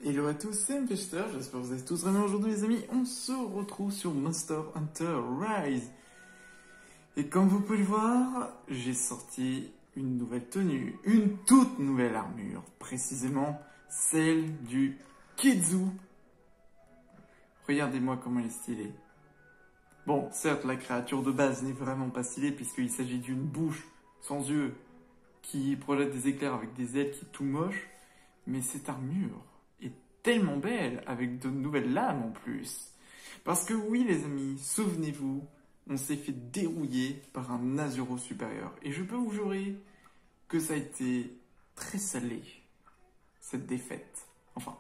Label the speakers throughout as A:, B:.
A: Hello à tous, c'est MPester, j'espère que vous êtes tous vraiment aujourd'hui les amis. On se retrouve sur Monster Hunter Rise. Et comme vous pouvez le voir, j'ai sorti une nouvelle tenue, une toute nouvelle armure. Précisément celle du Kizu. Regardez-moi comment elle est stylée. Bon, certes, la créature de base n'est vraiment pas stylée puisqu'il s'agit d'une bouche sans yeux qui projette des éclairs avec des ailes qui est tout moche. Mais cette armure est tellement belle, avec de nouvelles lames en plus. Parce que oui les amis, souvenez-vous, on s'est fait dérouiller par un Azuro supérieur. Et je peux vous jurer que ça a été très salé, cette défaite. Enfin,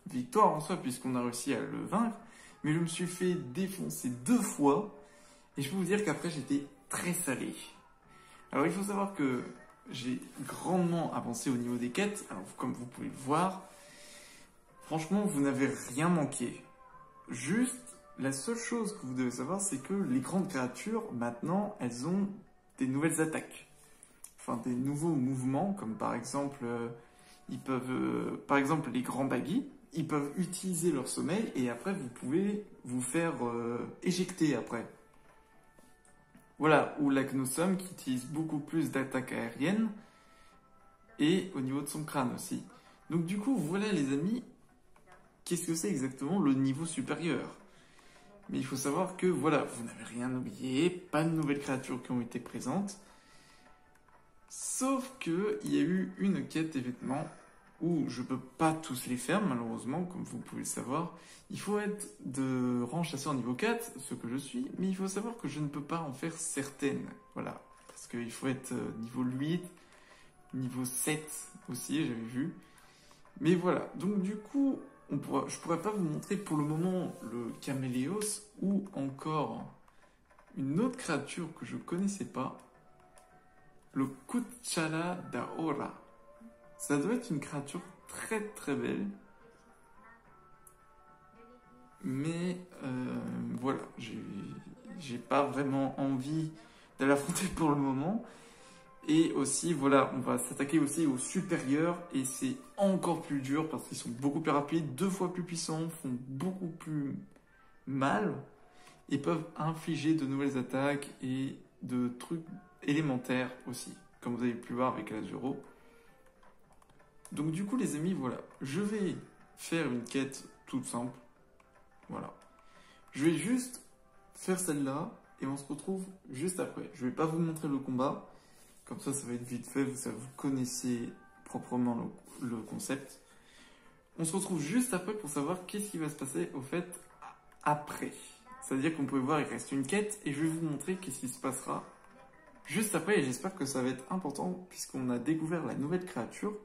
A: victoire en soi puisqu'on a réussi à le vaincre, mais je me suis fait défoncer 2 fois, et je peux vous dire qu'après j'étais très salé. Alors il faut savoir que j'ai grandement avancé au niveau des quêtes, alors comme vous pouvez le voir, franchement vous n'avez rien manqué. Juste, la seule chose que vous devez savoir, c'est que les grandes créatures, maintenant, elles ont des nouvelles attaques. Enfin, des nouveaux mouvements, comme par exemple, par exemple, les grands baggy, ils peuvent utiliser leur sommeil et après vous pouvez vous faire éjecter après. Voilà, ou la Gnossum qui utilise beaucoup plus d'attaques aériennes et au niveau de son crâne aussi. Donc du coup, voilà les amis, qu'est-ce que c'est exactement le niveau supérieur? Mais il faut savoir que voilà, vous n'avez rien oublié, pas de nouvelles créatures qui ont été présentes. Sauf que il y a eu une quête événement où je peux pas tous les faire malheureusement, comme vous pouvez le savoir. Il faut être de rang chasseur niveau 4, ce que je suis, mais il faut savoir que je ne peux pas en faire certaines. Voilà, parce qu'il faut être niveau 8, niveau 7 aussi, j'avais vu. Mais voilà, donc du coup, je pourrais pas vous montrer pour le moment le Caméléos ou encore une autre créature que je connaissais pas, le Kuchala Daora. Ça doit être une créature très très belle. Mais voilà, j'ai pas vraiment envie de l'affronter pour le moment. Et aussi, voilà, on va s'attaquer aussi aux supérieurs et c'est encore plus dur parce qu'ils sont beaucoup plus rapides, 2 fois plus puissants, font beaucoup plus mal et peuvent infliger de nouvelles attaques et de trucs élémentaires aussi, comme vous avez pu voir avec l'Azuro. Donc du coup les amis, voilà, je vais faire une quête toute simple, voilà. Je vais juste faire celle-là et on se retrouve juste après. Je vais pas vous montrer le combat. Comme ça va être vite fait, vous connaissez proprement le concept. On se retrouve juste après pour savoir qu'est-ce qui va se passer au fait après. C'est-à-dire qu'on peut voir, il reste une quête et je vais vous montrer qu'est-ce qui se passera juste après. Et j'espère que ça va être important puisqu'on a découvert la nouvelle créature.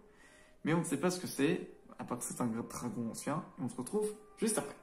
A: Mais on ne sait pas ce que c'est, à part que c'est un dragon ancien. Et on se retrouve juste après.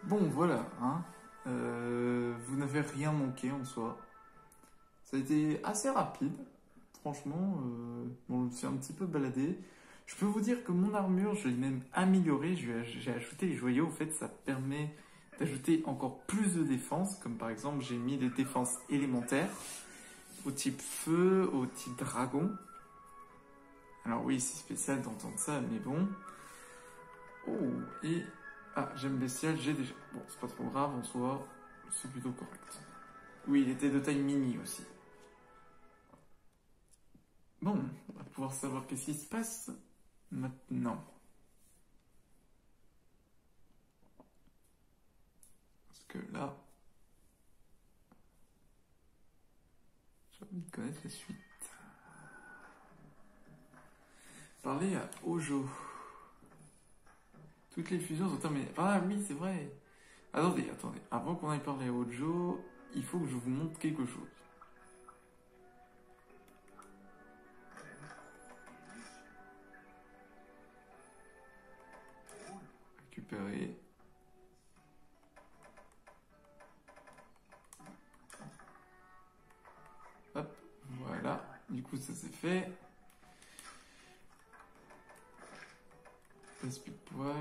A: Bon, voilà, hein. Vous n'avez rien manqué en soi. Ça a été assez rapide, franchement. Bon, je me suis un petit peu baladé. Je peux vous dire que mon armure, je l'ai même améliorée. J'ai ajouté les joyaux. En fait, ça permet d'ajouter encore plus de défense. Comme par exemple, j'ai mis des défenses élémentaires au type feu, au type dragon. Alors oui, c'est spécial d'entendre ça, mais bon. Oh, et... Ah, j'aime bestial, j'ai déjà... Bon, c'est pas trop grave en soi, c'est plutôt correct. Oui, il était de taille mini aussi. Bon, on va pouvoir savoir qu'est-ce qui se passe maintenant. Parce que là... envie de connaître la suite. Parler à Ojo. Toutes les fusions sont terminées. Ah oui, c'est vrai. Attendez. Avant qu'on aille parler à Ojo, il faut que je vous montre quelque chose. Récupérer. Hop, voilà. Du coup, ça c'est fait. Passe plus de poil.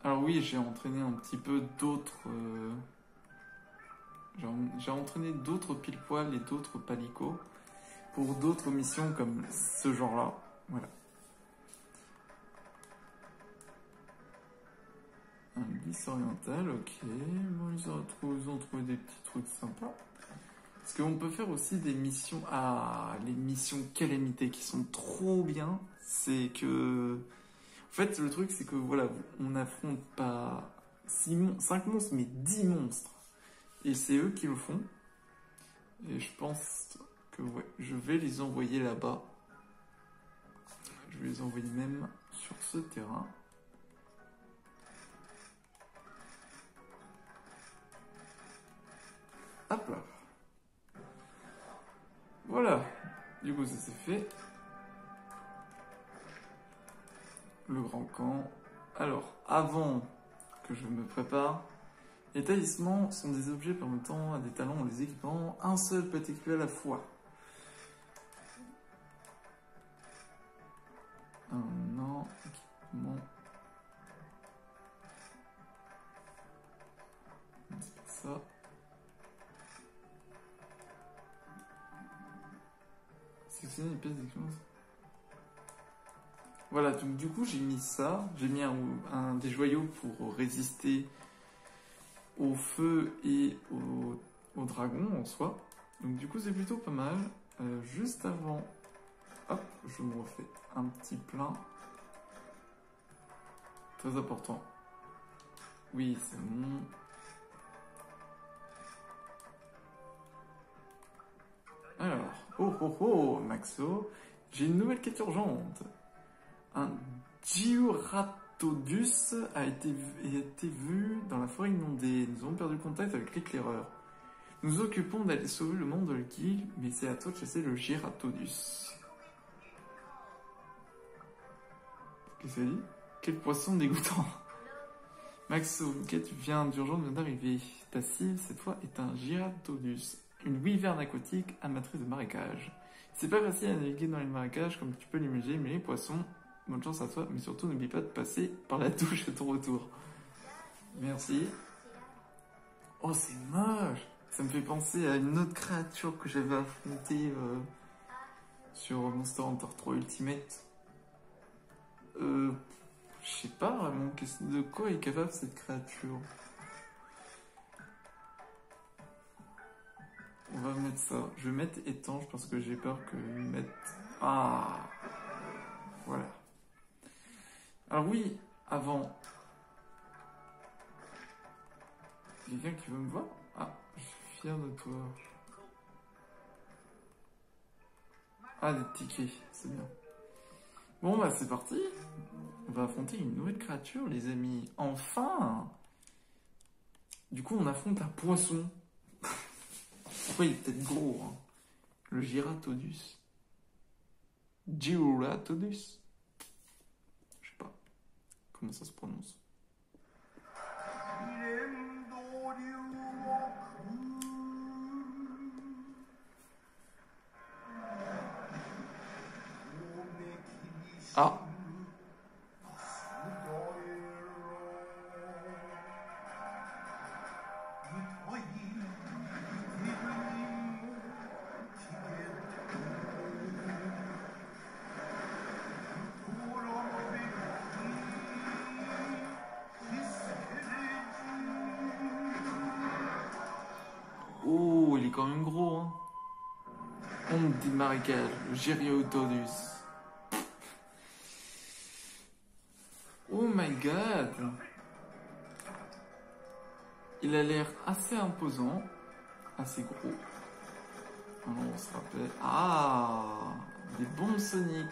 A: Alors oui, j'ai entraîné un petit peu d'autres... J'ai entraîné d'autres pile-poil et d'autres palicots pour d'autres missions comme ce genre-là. Voilà. Un glisse oriental, ok. Bon, ils ont trouvé des petits trucs sympas. Parce qu'on peut faire aussi des missions... Ah, les missions calamité qui sont trop bien. C'est que... En fait, le truc, c'est que voilà, on n'affronte pas 5 monstres, mais 10 monstres. Et c'est eux qui le font. Et je pense que ouais, je vais les envoyer là-bas. Je vais les envoyer même sur ce terrain. Hop là. Voilà. Du coup, ça c'est fait. Le grand camp. Alors, avant que je me prépare, les talismans sont des objets permettant à des talents en les équipant. Un seul peut être équipé à la fois. Non, équipement. C'est pas ça. Sélectionner les pièces d'équipement. Voilà, donc du coup j'ai mis ça. J'ai mis des joyaux pour résister au feu et au dragon en soi. Donc du coup c'est plutôt pas mal. Juste avant, hop, je me refais un petit plein. Très important. Oui, c'est bon. Alors, Maxo, j'ai une nouvelle quête urgente. Un Diuratodus a été vu dans la forêt inondée. Nous avons perdu contact avec l'éclaireur. Nous occupons d'aller sauver le monde de l'île, mais c'est à toi de chasser le Giratodus. Qu'est-ce que ça dit? Quel poisson dégoûtant! Maxo, une quête d'urgence vient d'arriver. Ta cible, cette fois, est un Giratodus, une wyverne aquatique amatrice de marécages. C'est pas facile à naviguer dans les marécages comme tu peux l'imaginer, mais les poissons, bonne chance à toi, mais surtout n'oublie pas de passer par la douche à ton retour. Merci. Oh, c'est moche! Ça me fait penser à une autre créature que j'avais affrontée sur Monster Hunter 3 Ultimate. Je sais pas vraiment de quoi est capable cette créature. On va mettre ça. Je vais mettre étanche parce que j'ai peur que mette... Ah! Voilà. Alors oui, avant... Quelqu'un qui veut me voir? Ah, je suis fier de toi. Ah, des tickets, c'est bien. Bon, bah c'est parti. On va affronter une nouvelle créature, les amis. Enfin! Du coup, on affronte un poisson. Après, il est peut-être gros, hein. Le Giratodus. Giratodus. Je sais pas comment ça se prononce. Ah! Oh, il est quand même gros, hein. Honte des marécages, le Giratodus. Oh my god! Il a l'air assez imposant, assez gros. Alors, on se rappelle... Ah, des bombes Sonic.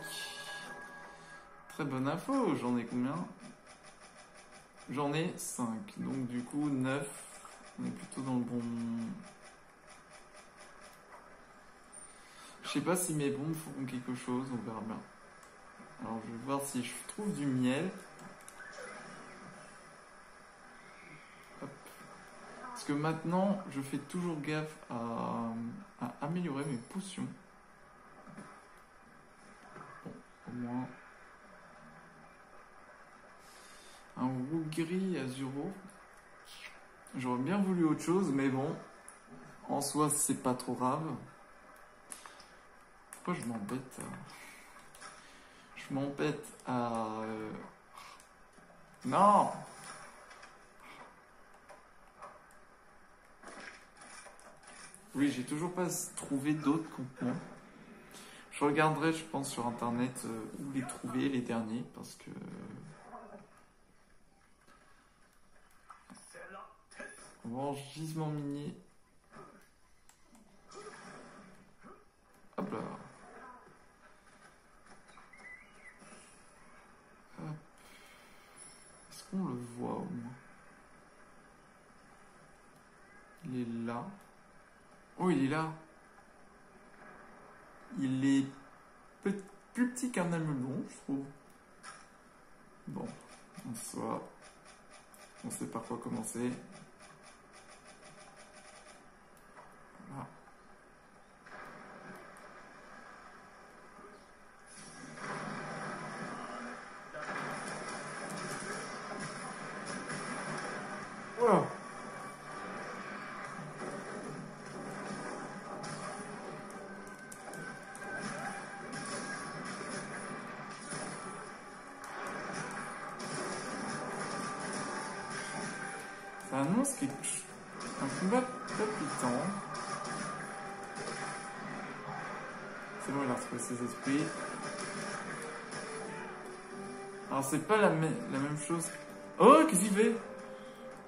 A: Très bonne info. J'en ai combien? J'en ai 5. Donc du coup, 9. On est plutôt dans le bon... Je sais pas si mes bombes feront quelque chose. On verra bien. Alors, je vais voir si je trouve du miel. Hop. Parce que maintenant, je fais toujours gaffe à améliorer mes potions. Bon, au moins... Un roux gris azuro. J'aurais bien voulu autre chose, mais bon, en soi, c'est pas trop grave. Pourquoi je m'embête Je m'embête à... Non! Oui, j'ai toujours pas trouvé d'autres contenants. Je regarderai, je pense, sur internet où les trouver, les derniers, parce que... Orange gisement minier. Hop là. Hop. Est-ce qu'on le voit au moins? Il est là. Oh, il est là. Il est plus petit qu'un amelon, je trouve. Bon, en soi, on sait par quoi commencer. Voilà. Voilà. Ça annonce un combat palpitant. C'est bon, il a retrouvé ses esprits. Alors, c'est pas la même chose. Oh, qu'est-ce qu'il fait?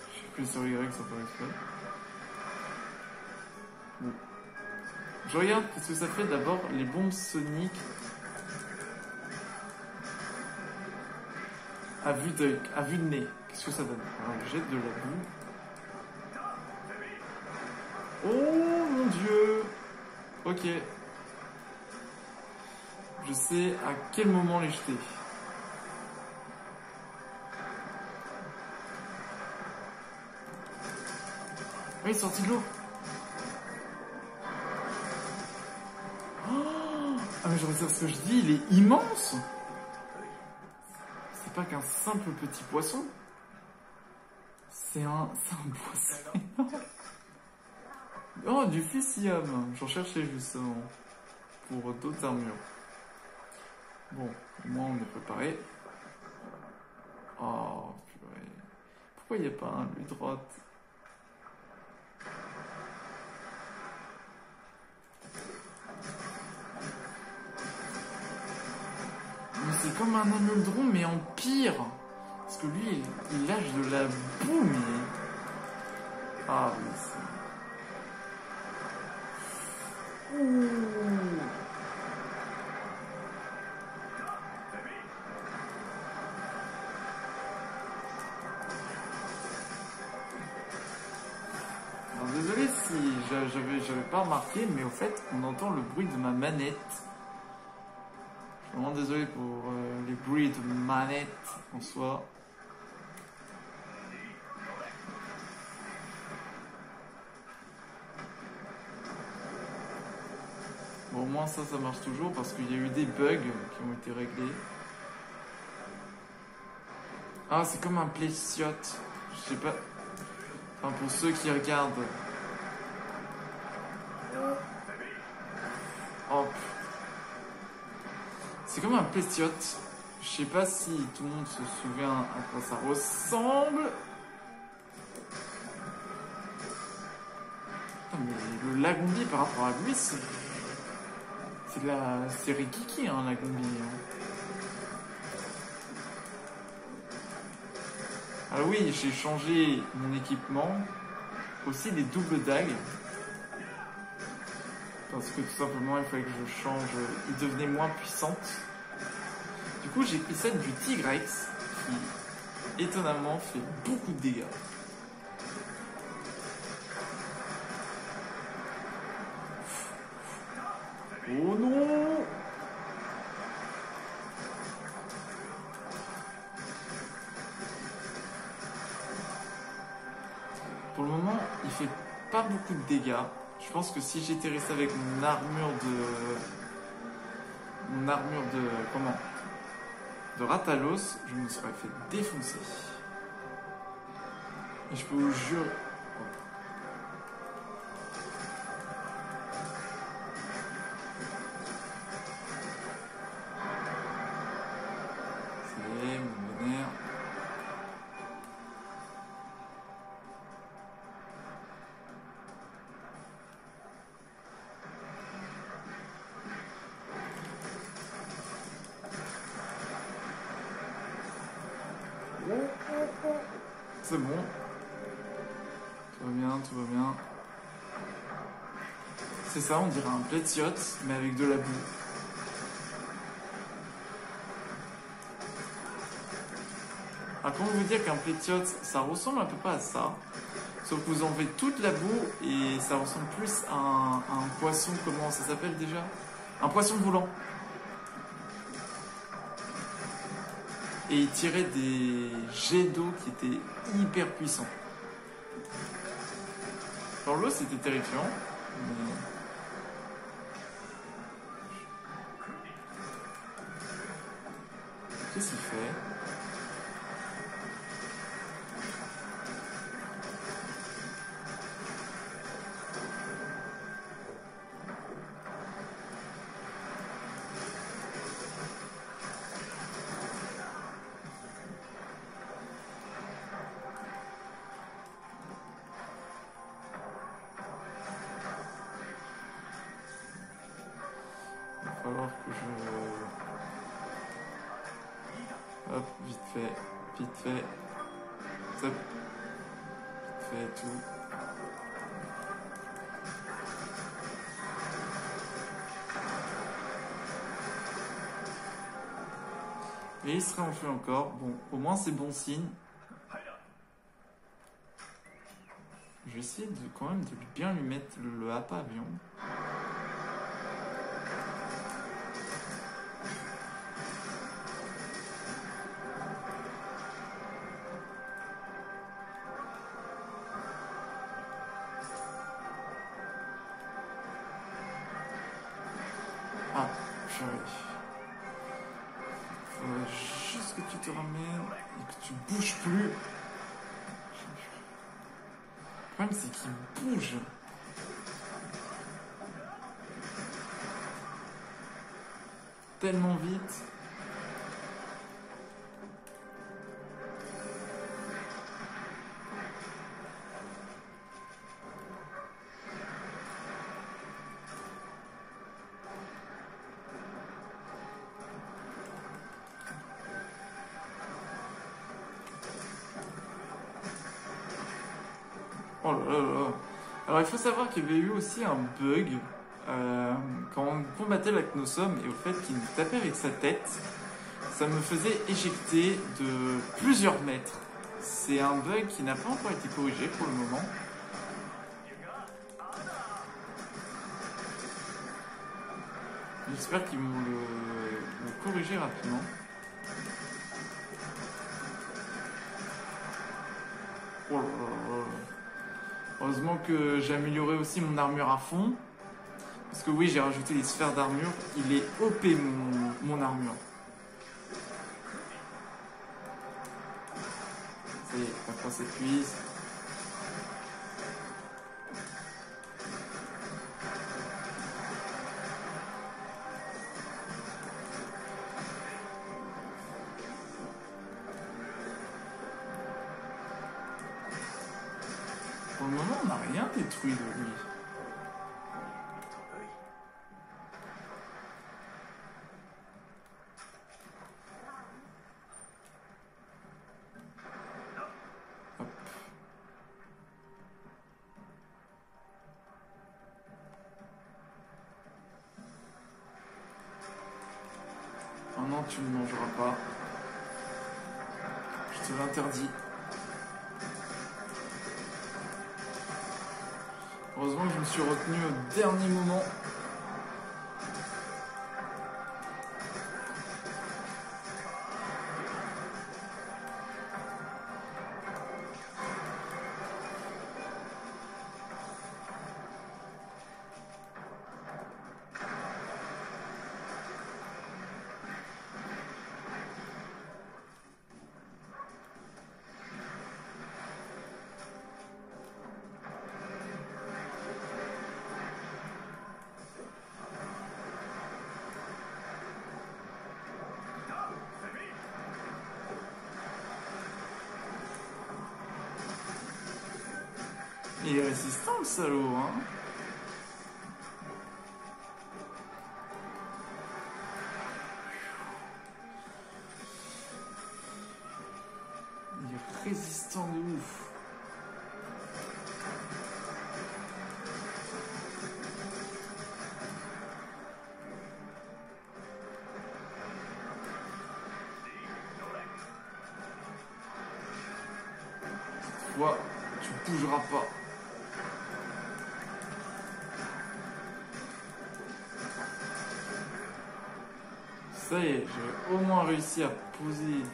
A: Je suis sur Y sans faire exprès. Bon. Je regarde ce que ça fait d'abord les bombes Sonic à vue de nez. Qu'est-ce que ça donne? Alors, je jette de la boue. Oh mon dieu! Ok. Je sais à quel moment les jeter. Oui, il est sorti de l'eau. Oh, ah mais je retire ce que je dis, il est immense. C'est pas qu'un simple petit poisson. C'est un poisson énorme. Oh, du Fessium. J'en cherchais justement pour d'autres armures. Bon, au moins on est préparé. Oh, purée. Pourquoi il n'y a pas un lui droite? Mais c'est comme un ameldron, mais en pire. Parce que lui, il lâche de la boue, mais... Ah oui, c'est... Ouh. Alors désolé si j'avais pas remarqué, mais au fait, on entend le bruit de ma manette. Je suis vraiment désolé pour les bruits de manette en soi. Bon, au moins ça marche toujours parce qu'il y a eu des bugs qui ont été réglés. Ah, c'est comme un pléciote. Je sais pas. Enfin, pour ceux qui regardent. Hop. C'est comme un pléciote. Je sais pas si tout le monde se souvient à quoi ça ressemble. Putain, mais le Lagombi par rapport à lui, c'est de la série Kiki, hein, Lagombi. Alors oui, j'ai changé mon équipement. Aussi les doubles dagues. Parce que tout simplement, il fallait que je change. Il devenait moins puissante. Du coup, j'ai pris celle du Tigrex, qui étonnamment fait beaucoup de dégâts. Oh non! Pour le moment, il fait pas beaucoup de dégâts. Je pense que si j'étais resté avec mon armure de... Comment? De Ratalos, je me serais fait défoncer. Et je peux vous jurer... C'est mon vénère. C'est bon. Tout va bien, tout va bien. C'est ça, on dirait un Plétiote, mais avec de la boue. Alors comment vous dire qu'un Plétiote, ça ressemble un peu pas à ça. Sauf que vous enlevez toute la boue et ça ressemble plus à un poisson, comment ça s'appelle déjà? Un poisson volant. Et il tirait des jets d'eau qui étaient hyper puissants. Alors l'eau c'était terrifiant, mais... Qu'est-ce qu'il fait? Il va falloir que je... Hop, vite fait, vite fait. Hop, vite fait tout. Et il se réenfuit encore. Bon, au moins c'est bon signe. Je vais essayer de, quand même de bien lui mettre le appât à viande. Ah, purée. Faudrait juste que tu te ramènes et que tu bouges plus. Le problème c'est qu'il bouge. Tellement vite. Oh là là là. Alors il faut savoir qu'il y avait eu aussi un bug quand on combattait la Knossom et au fait qu'il me tapait avec sa tête, ça me faisait éjecter de plusieurs mètres. C'est un bug qui n'a pas encore été corrigé pour le moment. J'espère qu'ils vont le corriger rapidement. Oh là là là. Heureusement que j'ai amélioré aussi mon armure à fond. Parce que oui, j'ai rajouté les sphères d'armure. Il est OP mon armure. Ça y est, la croix s'épuise. Pour le moment, on n'a rien détruit de lui. Hop. Non, non, tu ne mangeras pas. Je te l'interdis. Heureusement que je me suis retenu au dernier moment. Il est résistant le salaud, hein. Il est résistant de ouf. Cette fois, tu bougeras pas. Ça y est, j'ai au moins réussi à poser.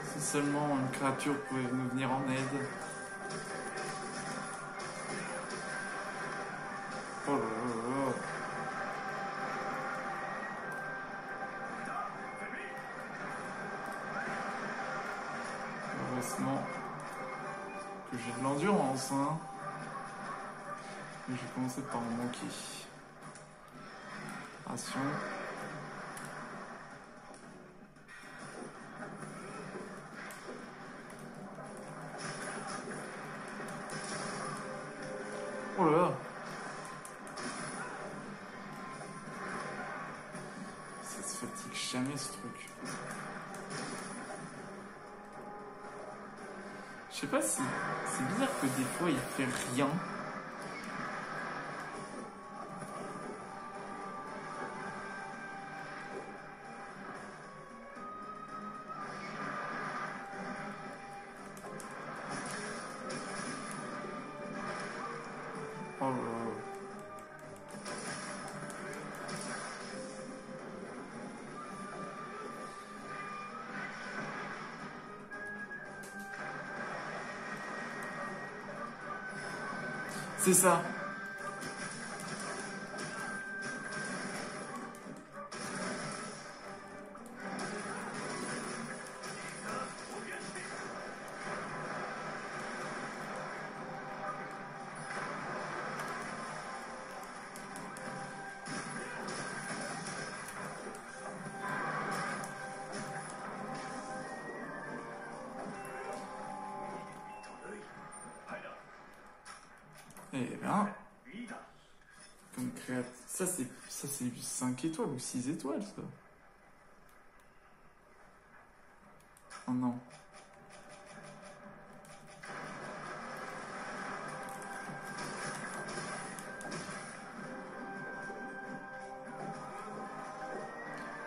A: Si seulement une créature pouvait nous venir en aide. Oh là là là. Heureusement que j'ai de l'endurance, hein. Mais j'ai commencé par en manquer. Ration. Oh là là. Ça se fatigue jamais ce truc. Je sais pas si c'est bizarre que des fois il fait rien. Oh là là. C'est ça. Eh bien, comme créateur, ça c'est 5 étoiles ou 6 étoiles ça. Oh non.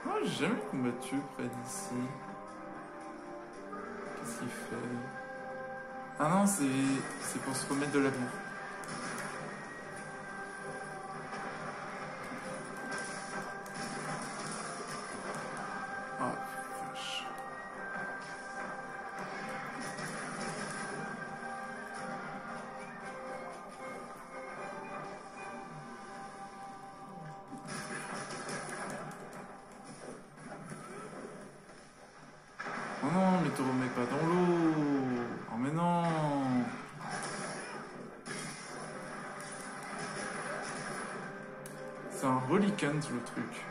A: Moi j'ai jamais combattu près d'ici. Qu'est-ce qu'il fait? Ah non, c'est pour se remettre de la boue. Ah, vache. Oh non, mais te remets pas dans l'eau. Oh mais non. C'est un Relicanth le truc.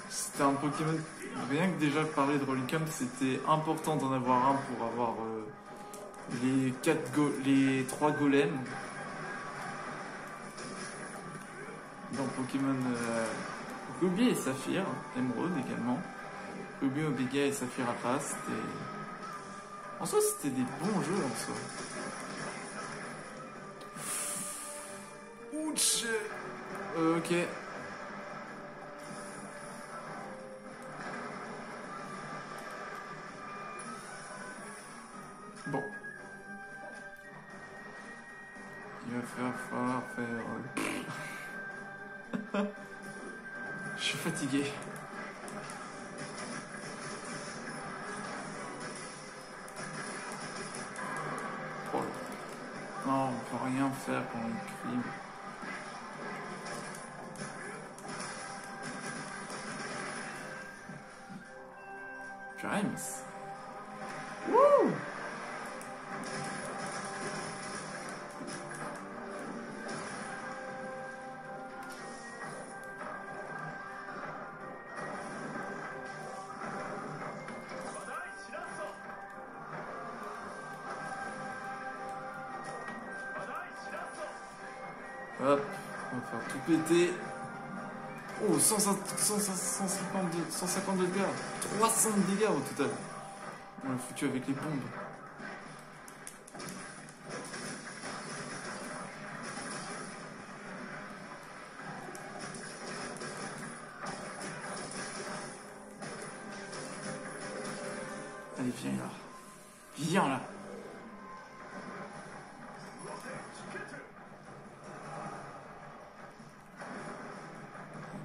A: C'était un Pokémon. Rien que déjà parler de Relicanth, c'était important d'en avoir un pour avoir les 3 golems dans Pokémon Ruby et Saphir, Émeraude également. Ruby, Omega et Saphir Alpha, c'était... En soi, c'était des bons jeux en soi. Ouch. Ok. Bon. Il va falloir faire... Je suis fatigué. Oh. Non, on peut rien faire pour le crime. James. Wouh! Hop, on va faire tout péter. Oh, 150 de dégâts. 300 de dégâts au total. On l'a foutu avec les bombes. Allez, viens là. Viens là.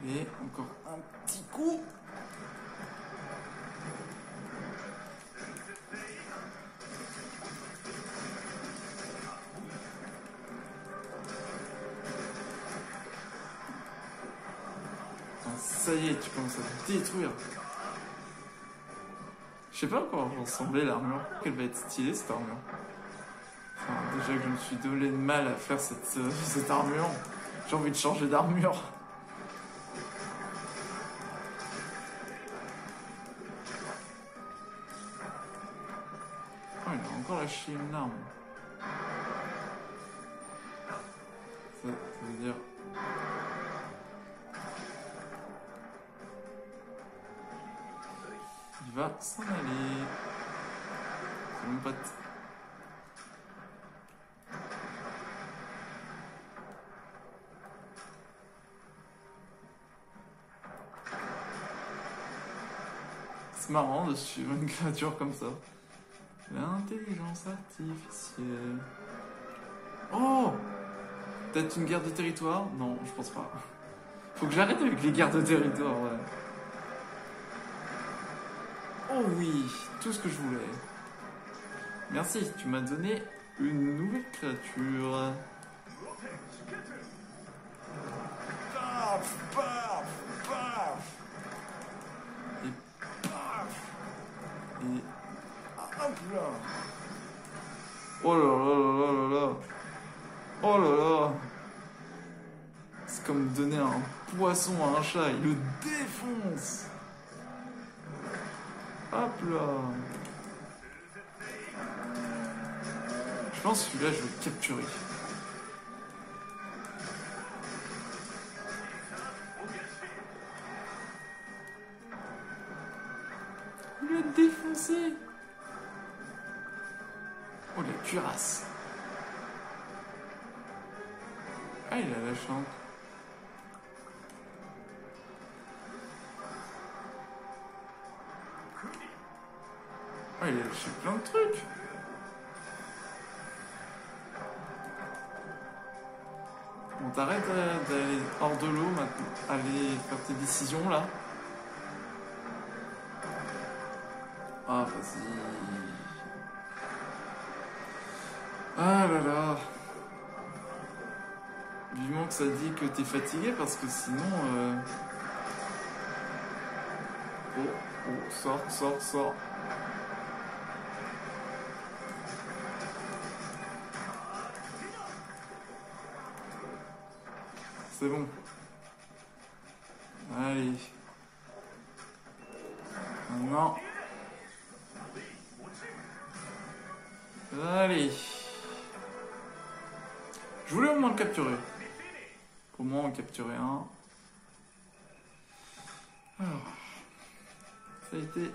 A: Et encore un petit coup. Ah, ça y est, tu commences à détruire. Je sais pas à quoi va ressembler l'armure. Qu'elle va être stylée cette armure. Enfin, déjà que je me suis donné de mal à faire cette armure. J'ai envie de changer d'armure. Oh, il a encore lâché une arme. Ça veut dire... Il va s'en aller. C'est mon pote. C'est marrant de suivre une créature comme ça. L'intelligence artificielle. Oh! Peut-être une guerre de territoire? Non, je pense pas. Faut que j'arrête avec les guerres de territoire, ouais. Oh oui, tout ce que je voulais. Merci, tu m'as donné une nouvelle créature. Paf, paf, paf. Et paf. Et hop là. Oh là là là là là. Oh là là. C'est comme donner un poisson à un chat, il le défonce. Hop là. Je pense que celui-là, je vais le capturer. Il l'a défoncé. Oh, la cuirasse. Ah, il a la chance. Ah, il a lâché plein de trucs. Bon, t'arrêtes d'aller hors de l'eau maintenant. Aller faire tes décisions là. Ah, vas-y. Ah là là. Vivement que ça dit que t'es fatigué parce que sinon... Oh, sors, sors, sors. C'est bon. Allez. Maintenant. Allez. Je voulais au moins le capturer. Au moins en capturer un. Alors, ça a été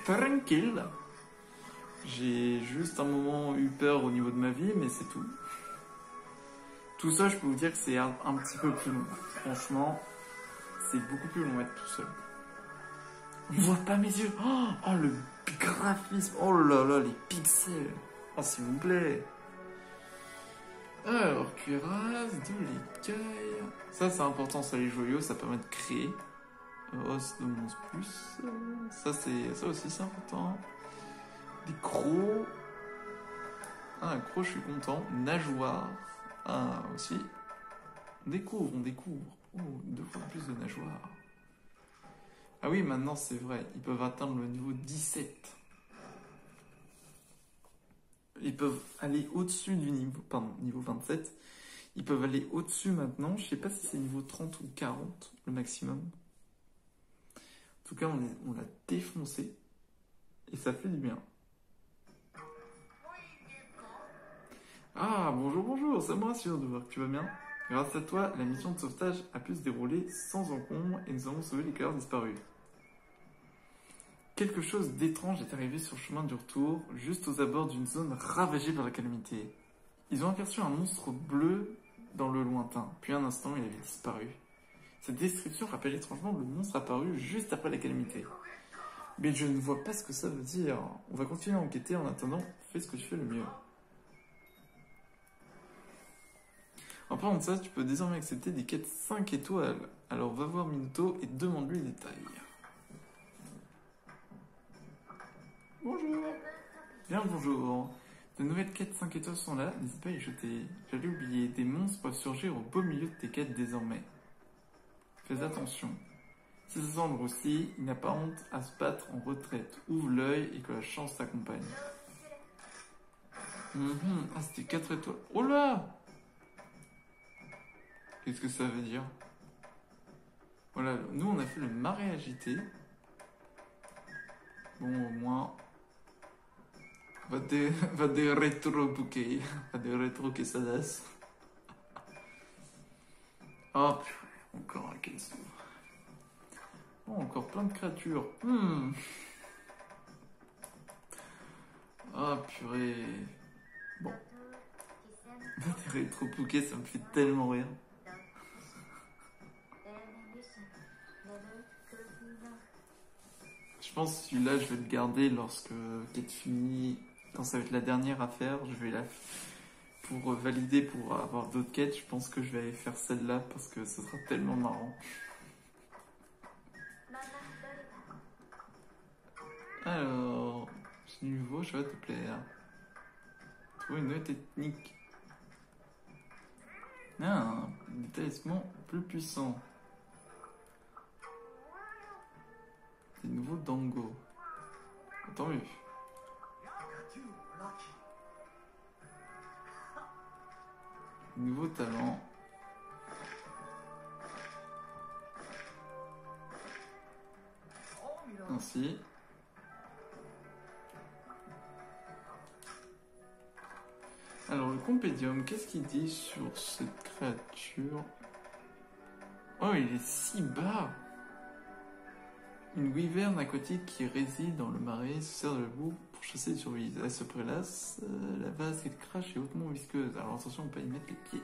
A: tranquille. J'ai juste un moment eu peur au niveau de ma vie, mais c'est tout. Tout ça, je peux vous dire que c'est un petit peu plus long. Franchement, c'est beaucoup plus long à être tout seul. On voit pas mes yeux. Oh, le graphisme. Oh là là, les pixels. Oh, s'il vous plaît. Alors, cuirasse, de l'écaille. Ça, c'est important, ça, les joyaux, ça permet de créer. Os de monstre plus. Ça aussi, c'est important. Des crocs. Ah, un croc, je suis content. Nageoire. Ah, aussi. On découvre. Oh, 2 fois plus de nageoires. Ah oui, maintenant, c'est vrai. Ils peuvent atteindre le niveau 17. Ils peuvent aller au-dessus du niveau... Pardon, niveau 27. Ils peuvent aller au-dessus maintenant. Je sais pas si c'est niveau 30 ou 40, le maximum. En tout cas, on l'a défoncé. Et ça fait du bien. Ah, bonjour, ça me rassure de voir que tu vas bien. Grâce à toi, la mission de sauvetage a pu se dérouler sans encombre et nous avons sauvé les cœurs disparus. Quelque chose d'étrange est arrivé sur le chemin du retour, juste aux abords d'une zone ravagée par la calamité. Ils ont aperçu un monstre bleu dans le lointain, puis un instant il avait disparu. Cette description rappelle étrangement le monstre apparu juste après la calamité. Mais je ne vois pas ce que ça veut dire. On va continuer à enquêter en attendant, fais ce que tu fais le mieux. En parlant de ça, tu peux désormais accepter des quêtes 5 étoiles. Alors va voir Minuto et demande-lui les détails. Bonjour. Bien le bonjour. De nouvelles quêtes 5 étoiles sont là, n'hésite pas à y jeter. J'allais oublier, des monstres peuvent surgir au beau milieu de tes quêtes désormais. Fais attention. Si ça semble aussi, il n'a pas honte à se battre en retraite. Ouvre l'œil et que la chance t'accompagne. Ah, c'était 4 étoiles. Oh là! Qu'est-ce que ça veut dire? Voilà, nous on a fait le marais agité. Bon, au moins... Va des rétro bouquets. Va des rétro quesadas. Oh, encore un queso. Oh, encore plein de créatures. Ah, purée. Bon. Des rétro bouquets, ça me fait tellement rire. Je pense que celui-là, je vais le garder lorsque quête finie. Quand ça va être la dernière à faire, je vais la... Pour valider, pour avoir d'autres quêtes, je pense que je vais aller faire celle-là parce que ce sera tellement marrant. Alors, ce niveau, je vais te plaire. Trouver une nouvelle technique. Ah, des talismans plus puissants. Des nouveaux dangos. Tant mieux. Nouveau talent. Ainsi. Alors le compédium, qu'est-ce qu'il dit sur cette créature? Oh, il est si bas! Une wyverne aquatique qui réside dans le marais se sert de la boue pour chasser les survies. Elle se prélasse, la vase qu'elle crache est hautement visqueuse. Alors attention, on ne peut pas y mettre les pieds.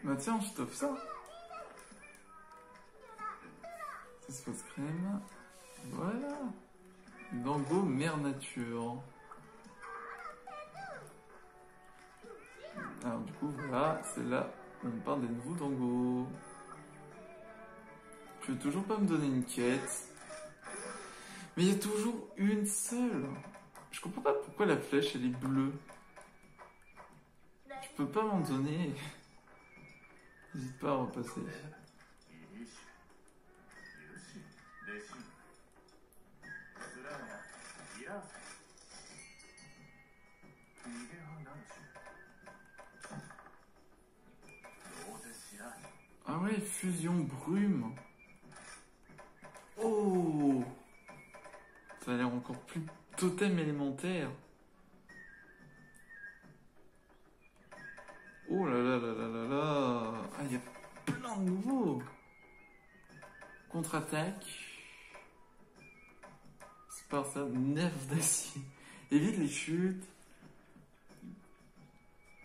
A: Bah tiens, je t'offre ça. Ça se passe crème. Voilà. Dango mère nature. Alors du coup, voilà, c'est là où on parle des nouveaux dangos. Tu veux toujours pas me donner une quête? Mais il y a toujours une seule. Je comprends pas pourquoi la flèche elle est bleue. Tu peux pas m'en donner. N'hésite pas à repasser. Ah ouais, fusion brume. Oh, ça a l'air encore plus totem élémentaire. Oh là là là là là là. Ah, il y a plein de nouveaux. Contre-attaque. C'est par ça, nerf d'acier. Évite les chutes.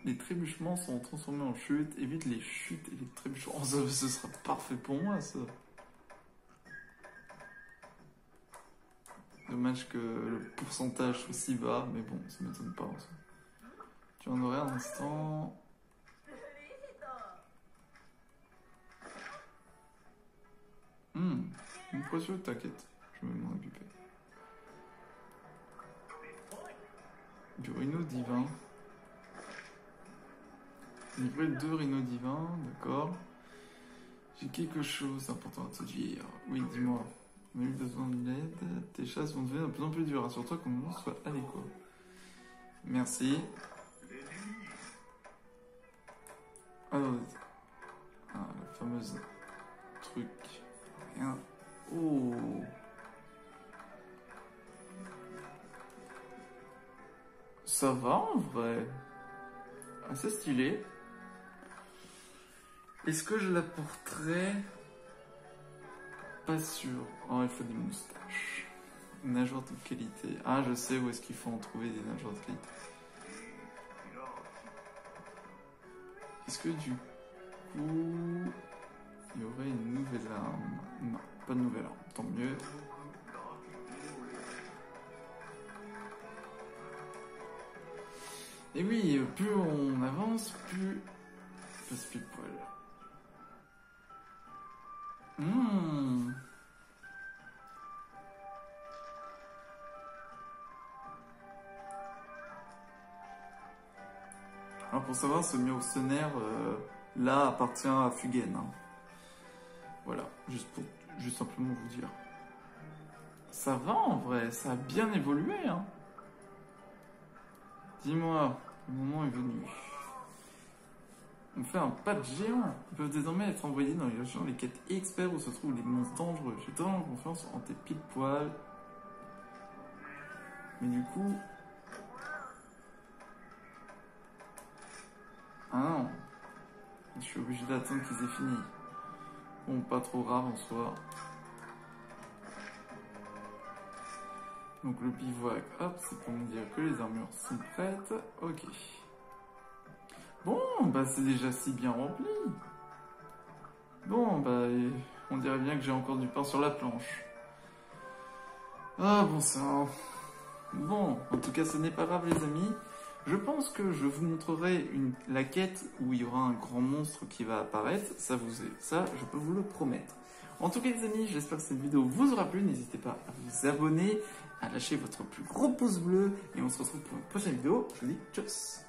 A: Les trébuchements sont transformés en chutes. Évite les chutes et les trébuchements. Oh, ça, ce sera parfait pour moi, ça. Dommage que le pourcentage soit si bas, mais bon, ça m'étonne pas. Ça. Tu en aurais un instant. Une poisson, t'inquiète, je vais m'en occuper. Du rhino divin. Livrer 2 rhinos divins, d'accord. J'ai quelque chose d'important à te dire. Oui, dis-moi. On a eu besoin d'aide. Tes chasses vont devenir de plus en plus dures. Assure-toi qu'on nous soit adéquat. Merci. Alors, la fameuse truc. Rien. Oh. Ça va en vrai. Assez stylé. Est-ce que je la porterai? Pas sûr. Oh, il faut des moustaches. Nageoire de qualité. Ah, je sais où est-ce qu'il faut en trouver des nageoires de qualité. Est-ce que du coup, il y aurait une nouvelle arme? Non, pas de nouvelle arme. Tant mieux. Et oui, plus on avance, plus ça passe pile poil. Alors pour savoir, ce mercenaire là appartient à Fugen. Hein. Voilà, juste simplement vous dire. Ça va en vrai, ça a bien évolué. Hein. Dis-moi, le moment est venu. On fait un patch géant. Ils peuvent désormais être envoyés dans les régions les quêtes experts où se trouvent les monstres dangereux. J'ai totalement confiance en tes pile poils. Mais du coup... Ah non. Je suis obligé d'attendre qu'ils aient fini. Bon, pas trop grave en soi. Donc le bivouac, hop, c'est pour me dire que les armures sont prêtes. Ok. Bon, bah c'est déjà si bien rempli. Bon, bah on dirait bien que j'ai encore du pain sur la planche. Ah bon sang. Bon, en tout cas ce n'est pas grave les amis. Je pense que je vous montrerai la quête où il y aura un grand monstre qui va apparaître. Ça, je peux vous le promettre. En tout cas les amis, j'espère que cette vidéo vous aura plu. N'hésitez pas à vous abonner, à lâcher votre plus gros pouce bleu. Et on se retrouve pour une prochaine vidéo. Je vous dis tchuss.